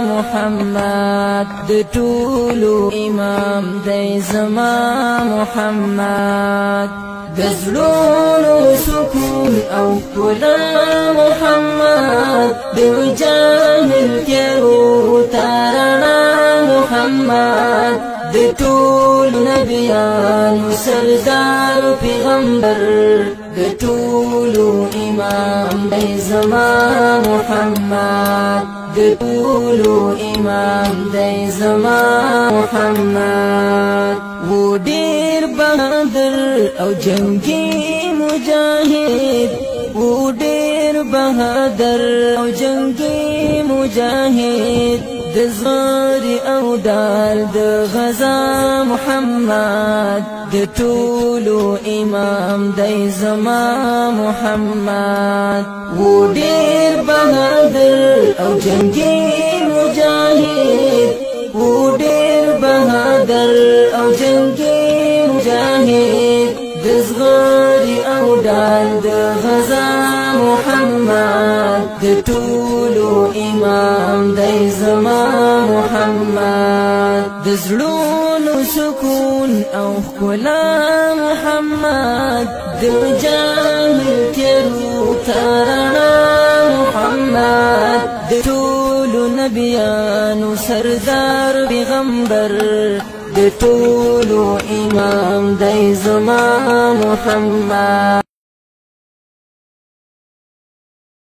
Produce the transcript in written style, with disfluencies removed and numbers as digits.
محمد د ټولو امام دی زما محمد د زړونو سکون او ښکلا محمد د جاهل تیارو تارنا محمد د ټولو نبیانو سردار پیغمبر د ټولو امام دی زما محمد د ټولو امام دی زما محمد و ډیر بهادر او جنگي مجاهد و ډیر بهادر او جنگي مجاهد د زغر او دال د غزا محمد د ټولو امام دی زما محمد و ډیر بهادر او جنگي مجاهد و ډیر بهادر او جنگي مجاهد د زغر او دال د غزا محمد د ټولو امام دی زما محمد د زړونو سکون او ښکلا محمد د جاهل تیارو تارنا محمد د ټولو نبیانو سردار پیغمبر د ټولو امام دی زما محمد